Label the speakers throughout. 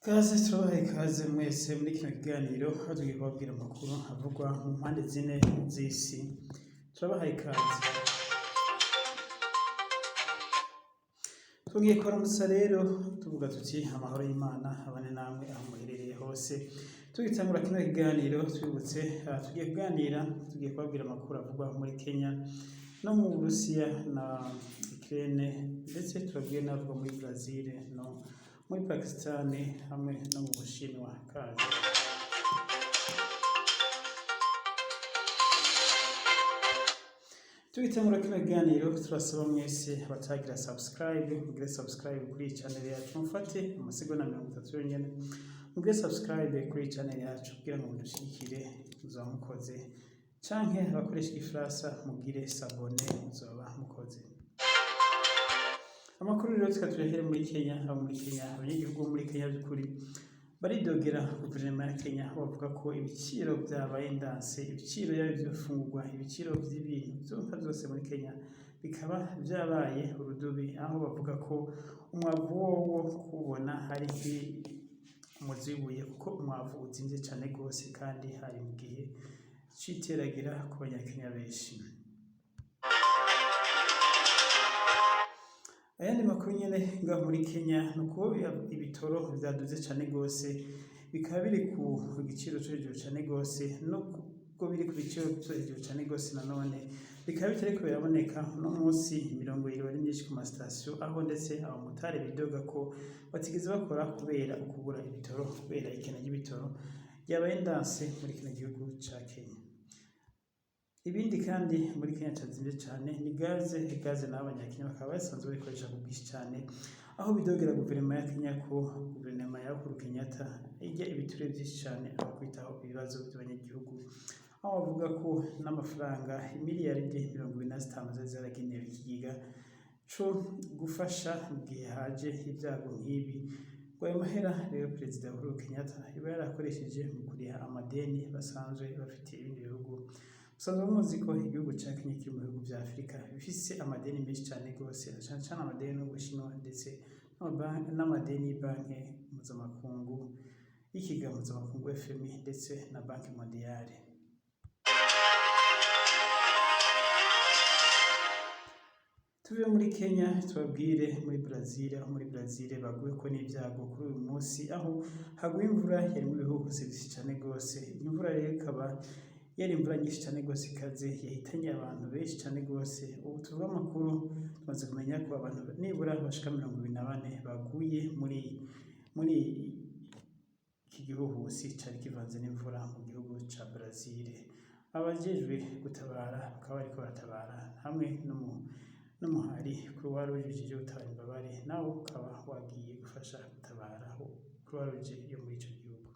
Speaker 1: Kaze turabaha ikaze mwese muri kino kiganiro aho tugiye kubabwira amakuru avugwa mu mpande zine z'isi. Turabaha ikaze. Tugiye kuramutsa rero tuvuga tuti amahoro y'Imana abane namwe aho muherereye hose. Tugitangura kino kiganiro twibutse tugiye kubabwira amakuru avugwa muri Kenya no mu Burusiya na Ukraine, ndetse turabwiye n'avugwa muri Brazil no muri Pakistan hamwe no mu Bushinwa. Kaze. Tugitangura kino kiganiro turasaba mwese abatagira subscribe mugire subscribe kuri channel yacu, mufate amasegonda 30 yonyene mugire subscribe kuri channel yacu kugira ngo mudushigikire muzaba mukoze, canke abakoresha igifaransa mugire s'abonner muzaba mukoze. Amakuru rero tukatuyahere muri Kenya. Abanyagihugu muri Kenya by'ukuri baridogera guverinoma ya Kenya bavuga ko ibiciro byabaye ndanse, ibiciro y'ibifungurwa, ibiciro by'ibintu byose muri Kenya bikaba byabaye urudubi, aho bavuga ko umwavu wo kubona hari umuzibuye kuko umwavu uzinze cyane rwose kandi hari mu gihe c'iteragira ku banyakenya benshi. Ayandi makuru nyene ngaho muri Kenya nuko ibitoro vyaduze cyane rwose, bikaba biri ku giciro cyo hejuru cyane rwose, no ko biri ku giciro cyo hejuru cyane rwose nanone bikaba bitariko biraboneka no munsi imirongo iri myinshi ku masitasiyo, aho ndetse abamotari bidoga ko batigeze bakora kubera ukubura ibitoro, kubera ikena ry'ibitoro ryabaye ndanse muri kino gihugu ca Kenya. Ibindi kandi muri Kenya cyazimvye cyane ni gaze n'abanyakenya bakaba basanzwe bayikoresha ku bwinshi cyane, aho bidogera guverinoma ya Kenya ko guverinoma ya Uhuru Kenyatta ijya ibiture byinshi cyane aho kwitaho ibibazo by'abanyagihugu, aho bavuga ko n'amafaranga miliyaridi 25 zaragenewe ikigega co gufasha mu gihe haje ibyago nk'ibi. Ngo ayo mahera rero Perezida Uhuru Kenyatta iba yarakoresheje mu kuriha amadeni basanzwe bafitiye ibindi bihugu. Usanzwe muzi ko igihugu ca Kenya kiri mu bihugu vya Afrika bifise amadeni menshi cyane rwose, cyane amadeni y'Ubushinwa ndetse n'amadeni y'Banki Mpuzamakungu y'Ikigega Mpuzamakungu FMI ndetse na Banki Mondiale. Tuve muri Kenya tubabwire muri Brazil, aho muri Brazil baguye ko n'ibyago kuri uyu munsi, aho haguye imvura yari mu bihugu byinshi cyane rwose. Imvura rero ikaba yari imvura nyinshi cyane rwose ikaze, yahitanye abantu benshi cyane rwose. Ubu tuvuga amakuru tumaze kumenya ko abantu nibura bashika 24 baguye muri iki gihuhusi cari kivanze n'imvura mu gihugu ca Brazil. Abajejwe gutabara bakaba bariko baratabara hamwe n'umuhari Croix Rouge ujejwe gutabara imbabare, nawo ukaba wagiye gufasha gutabara Croix Rouge yo muri ico gihugu.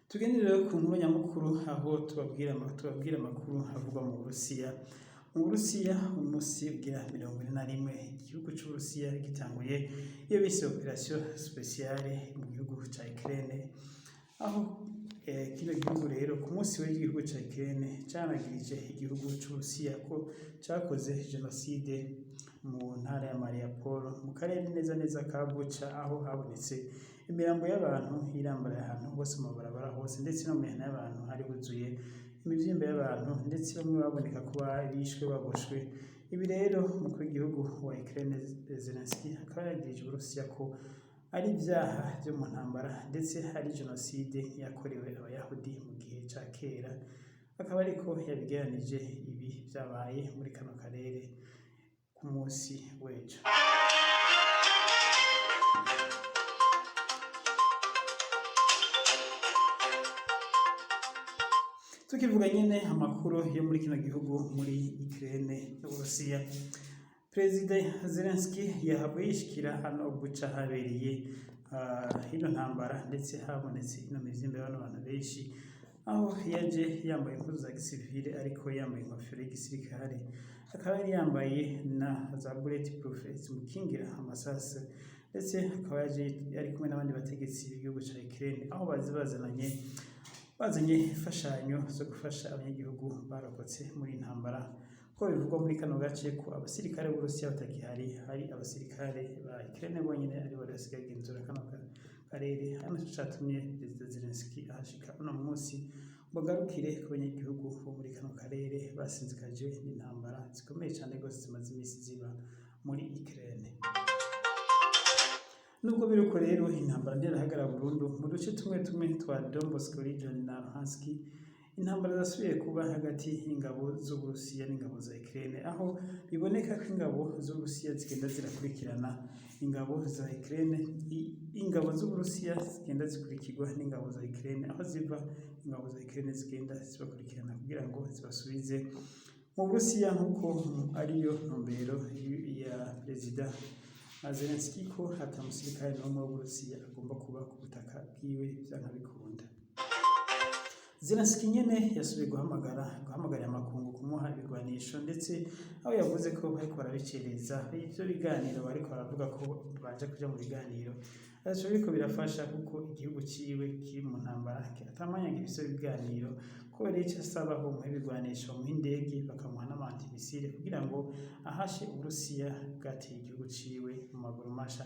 Speaker 1: Tugendera ku nkuru nyamukuru aho tubabwira amakuru avugwa mu Burusiya. Mu Burusiya umunsi ugira 41 igihugu c'Uburusiya gitanguye iyo bise operation spéciale mu gihugu ca Ukraine, aho kino gihugu rero ku munsi w'igihugu ca Ukraine canagirije igihugu c'Uburusiya ko cakoze genocide mu ntara ya Mariupol mu karere neza ka Bucha, aho habonetse imirambo y'abantu irambaraye ahantu hose mu mabarabara hose, ndetse no mu mihana y'abantu hari huzuye imivyimba y'abantu, ndetse bamwe baboneka ko bishwe baboshwe. Ibi rero umukuru w'igihugu wa Ukraine Zelensky akaba yagirije Uburusiya ko ari ibyaha byo mu ntambara, ndetse hari genocide yakorewe abayahudi mu gihe ca kera, akaba ariko yabigeranije ibi byabaye muri kano karere ku munsi w'ejo. Tukivuga nyene amakuru yo muri kino gihugu muri Ukraine n'Uburusiya, Perezida Zelensky yahavuye yishikira hano Bucha habereye ino ntambara, ndetse habonetse ino mivyimba y'abantu benshi, aho yaje yambaye impuzu za gisivile ariko yambaye inkofero y'igisirikare, akaba yari yambaye na za bulletproof zimukingira amasase, ndetse akaba yaje ari kumwe n'abandi bategetsi b'igihugu ca Ukraine, aho bazanye imfashanyo zo gufasha abanyagihugu barokotse muri intambara ko bivugwa muri kano gace ko abasirikare b'Uburusiya batakihari, hari abasirikare ba Ukraine bonyene aribo basigaye bagenzura kano karere. Hano nico catumye Perezida Zelensky ahashika uno munsi ngo agarukire ku banyagihugu bo muri kano karere basinzikajwe n'intambara zikomeye cane gose zimaze imisi ziba muri Ukraine. Nubwo biruko rero intambara ntirahagarara burundu mu duce tumwe twa Donbas region na Luhansk, intambara zasubiye kuba hagati y'ingabo z'Uburusiya n'ingabo za Ukraine, aho biboneka ko ingabo z'Uburusiya zigenda zirakurikirana ingabo za Ukraine, ingabo z'Uburusiya zigenda zikurikirwa n'ingabo za Ukraine, aho ziva ingabo za Ukraine zigenda zibakurikirana kugira ngo zibasubize mu Burusiya, nk'uko ariyo ntumbero ya Perezida Zelensky ko hata musirikare n'umwe w'Uburusiya agomba kuba ku butaka bwiwe vyanka bikunda. Zelensky nyene yasubiye guhamagarira amakungu kumuha ibigwanisho, ndetse aho yavuze ko bariko barabicereza ivyo biganiro, bariko baravuga ko baje kuja mu biganiro ataco biriko birafasha, kuko igihugu ciwe kiri mu ntambara atamwanya gifise ibiganiro, kubera ico asaba ko muha ibigwanisho, muha indege, bakamuha n'amantimisile kugira ngo ahashe Uburusiya bwateye igihugu ciwe mu maguru masha.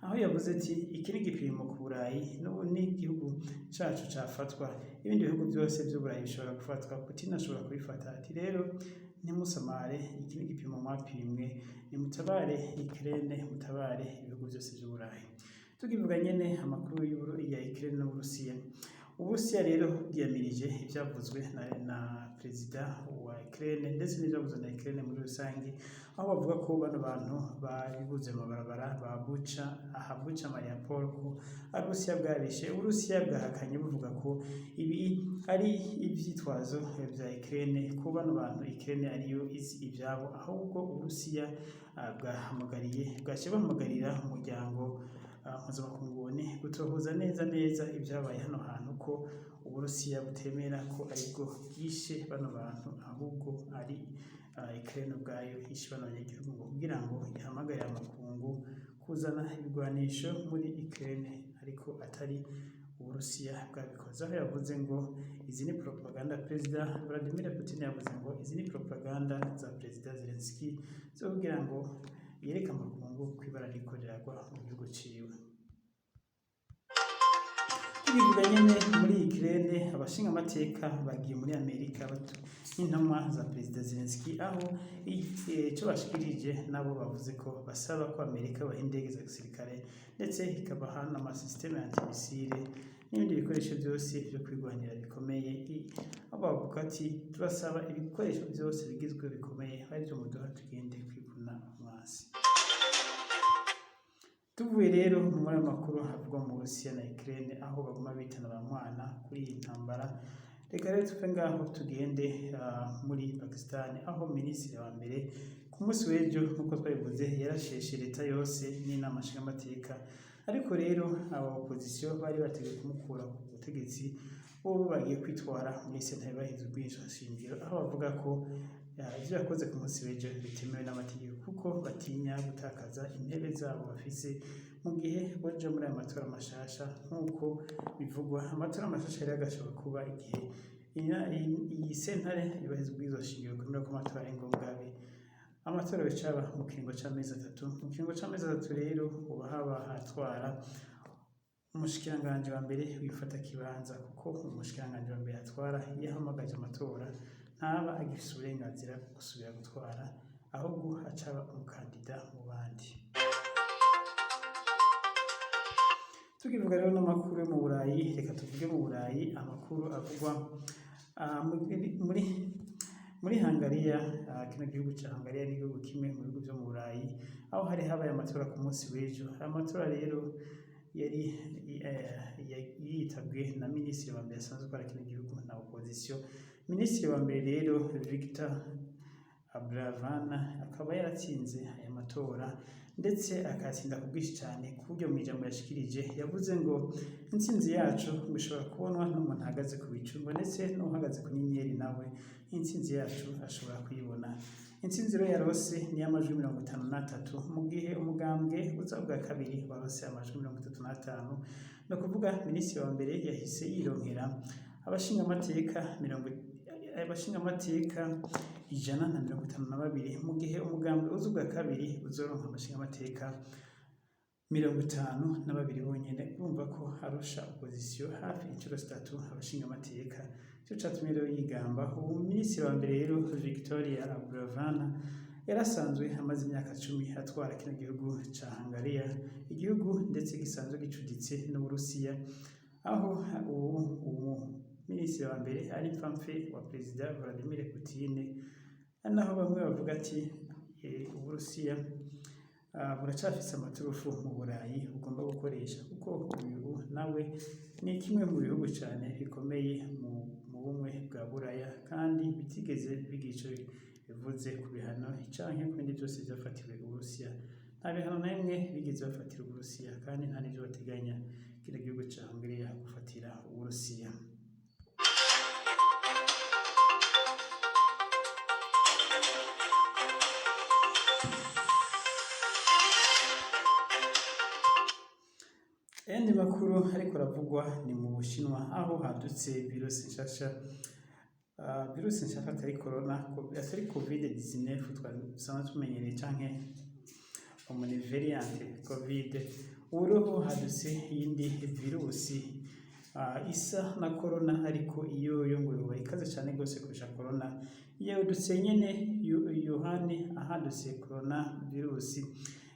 Speaker 1: Aho yavuze ati iki ni igipimo ku Burayi n'igihugu cacu cafatwa, ibindi bihugu byose vy'Uburayi bishobora gufatwa, Putin ashobora kubifata. Ati rero ntimusamare, iki ni igipimo mwapimwe, nimutabare Ukraine, mutabare ibihugu byose vy'Uburayi. Tukivuga nyene amakuru ya Ukraine n'Uburusiya, Uburusiya rero bwiyamirije ivyavuzwe na Perezida wa Ukraine ndetse n'ivyavuzwe na Ukraine muri rusange, aho bavuga ko bano bantu baribuze mu mabarabara ba Bucha, Bucha Mariupol ko ari Uburusiya bwabishe. Uburusiya bwahakanye buvuga ko ibi ari ivyitwazo vya Ukraine, ko bano bantu Ukraine ariyo izi ivyabo, ahubwo Uburusiya bwaciye bahamagarira umuryango mpuzamakungu gutohoza neza ibyabaye hano hantu, ko Uburusiya butemera ko aribwo bwishe bano bantu, ahubwo ari Ukraine ubwayo yishe bano banyagihugu, kugira ngo ihamagarire amakungu kuzana ibigwanisho muri Ukraine, ariko atari Uburusiya bwabikoze. Aho yavuze ngo izi ni propaganda, Perezida Vladimir Putin yavuze ngo izi ni propaganda za Perezida Zelensky zo kugira ngo yereka amakungu ko ibara ririko riragwa mu gihugu ciwe. Tubivuga nyene muri Ukraine, abashinga amateka bagiye muri Amerika n'intumwa za Perezida Zelensky, aho ico bashikirije nabo bavuze ko basaba ko Amerika baha indege za gisirikare, ndetse ikabaha n'amasysteme antimisile n'ibindi bikoresho byose vyo kwigwanira bikomeye. Aho bavuga ati turasaba ibikoresho byose bigizwe bikomeye, arivyo muduha tugende kwivuna umwasi. Tuvuye rero muri makuru havugwa mu Burusiya na Ukraine, aho baguma bitana bamwana kuri iyi ntambara, reka rero tuve ngaho tugende muri Pakistan, aho minisitiri wa mbere ku munsi w'ejo nk'uko twabivuze yarasheshe leta yose n'inama nshingamateka, ariko rero aba opposition bari bateguye kumukura ku butegetsi, bo bagiye kwitwara muri sentare bahize ubwinshingiro, aho bavuga ko ivyo yakoze ku munsi w'ejo bitemewe n'amategeko, kuko batinya gutakaza intebe zabo bafise mu gihe boja muri aya matora mashasha. Nk'uko bivugwa, amatora mashasha yari agashobora kuba igihe iyi sentare yubahiza ubwinshingiro kwemera ko amatora ari ngombwa. Amatora bicaba mu kiringo c'amezi 3. Mu kiringo c'amezi 3 rero uba haba hatwara umushikiranganji wa mbere wifata kibanza, kuko umushikiranganji wa mbere atwara iyo ahamagaje amatora ntaba agifise uburenganzira bwo gusubira gutwara, ahubwo hacaba umukandida mu bandi. Tukivuga rero n'amakuru yo mu Burayi, reka tuvuge mu Burayi amakuru avugwa muri Hungariya. Kino gihugu ca Hungariya ni igihugu kimwe mu bihugu vyo mu Burayi, aho hari habaye amatora ku munsi w'ejo. Amatora rero yari yitabwe na minisitiri wa mbere asanzwe akora kino gihugu na opposition. Minisitiri wa mbere rero Viktor Abravana akaba yaratsinze aya matora, ndetse akatsinda ku bwinshi cyane, ku buryo mu ijambo yashikirije yavuze ngo intsinzi yacu bishobora kubonwa n'umuntu ahagaze ku bicu, ndetse n'uhagaze ku nyenyeri nawe intsinzi yacu ashobora kuyibona. Intsinzi rero yarose ni y'amajwi 53, mu gihe umugambwe uza bwa kabiri warose amajwi 35. No kuvuga minisitiri wa mbere yahise yironkera abashinga amateka abashingamateka 152 mu gihe umugambi uza ubwa kabiri uzoronka abashingamateka 52 bonyene. Urumva ko arusha opposition hafi incuro zitatu abashingamateka. Ico catumye rero yigamba. Ubu minisitiri wa mbere rero Victoria Abravanel yarasanzwe amaze imyaka 10 atwara kino gihugu ca Hungariya, igihugu ndetse gisanzwe gicuditse n'Uburusiya, aho ubu minisitiri wa mbere ari pamfe wa Perezida Vladimir Putin, naho bamwe bavuga ati Uburusiya buracafise amaturufu mu Burayi bugomba gukoresha, kuko uyu nawe ni kimwe mu bihugu cane bikomeye mu bumwe bwa Buraya, kandi bitigeze bigira ico bivuze ku bihano canke ku bindi vyose vyafatiwe Uburusiya. Nta bihano na bimwe bigeze bafatira Uburusiya, kandi nta n'ivyo bateganya kino gihugu ca Hungariya gufatira Uburusiya. Ayandi makuru ariko aravugwa ni mu Bushinwa, aho hadutse virusi nshasha atari corona, atari covid-19 dusanzwe tumenyereye canke variant covid. Ubu hadutse iyindi virusi isa na corona, ariko iyo ngo yoba ikaze cane gose kurusha corona. Yadutse nyene Yohane ahadutse corona virusi.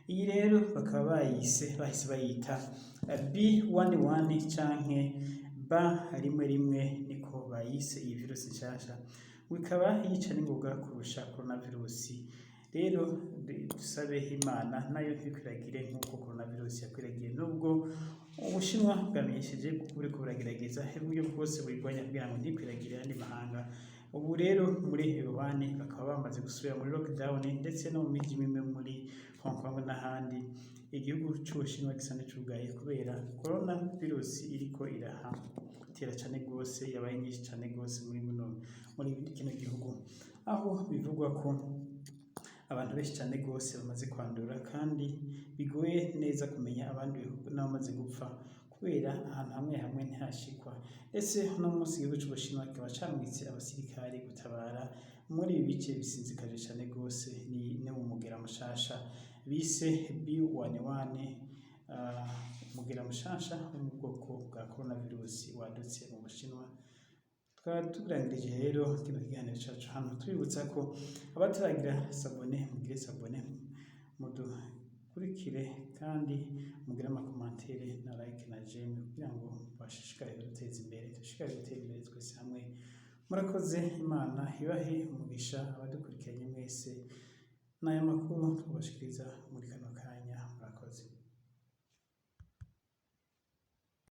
Speaker 1: Iyi rero bakaba bahise bayita B11 canke B11 niko bayise iyi virusi nshasha, ikaba yica n'ingoga kurusha coronavirusi. Rero dusabe Imana nayo ntikwiragire nk'uko coronavirusi yakwiragiye, nubwo Ubushinwa bwamenyesheje buriko buragerageza uburyo bwose burwanya kugira ngo ntikwiragire ayandi mahanga. Ubu rero muri Wuhan bakaba bamaze gusubira muri lockdown, ndetse no mu miji mimwe muri Hong Kong n'ahandi. Igihugu c'Ubushinwa gisa n'icugaye kubera coronavirus iriko irahatera cane gose, yabaye nyinshi cane gose muri kino gihugu, aho bivugwa ko abantu benshi cane gose bamaze kwandura, kandi bigoye neza kumenya abandi n'abamaze gupfa kubera ahantu hamwe ntihashikwa. Ndetse no munsi igihugu c'Ubushinwa kikaba camwitse abasirikare gutabara muri ibi bice bisinzikaje cane gose ni umugera mushasha bise B11, umugera mushasha wo mu bwoko bwa coronavirus wadutse mu Bushinwa. Tukaba turangirije rero kino kiganiro cacu hano, twibutsa ko abataragira sabone mugire sabone, mudukurikire kandi mugire amakomantere na like na j'aime kugira ngo bashishikare guteza imbere, dushishikare gutera imbere twese hamwe. Murakoze, Imana ibahe umugisha abadukurikiranye mwese. N'aya makuru tubashikiriza muri kano kanya.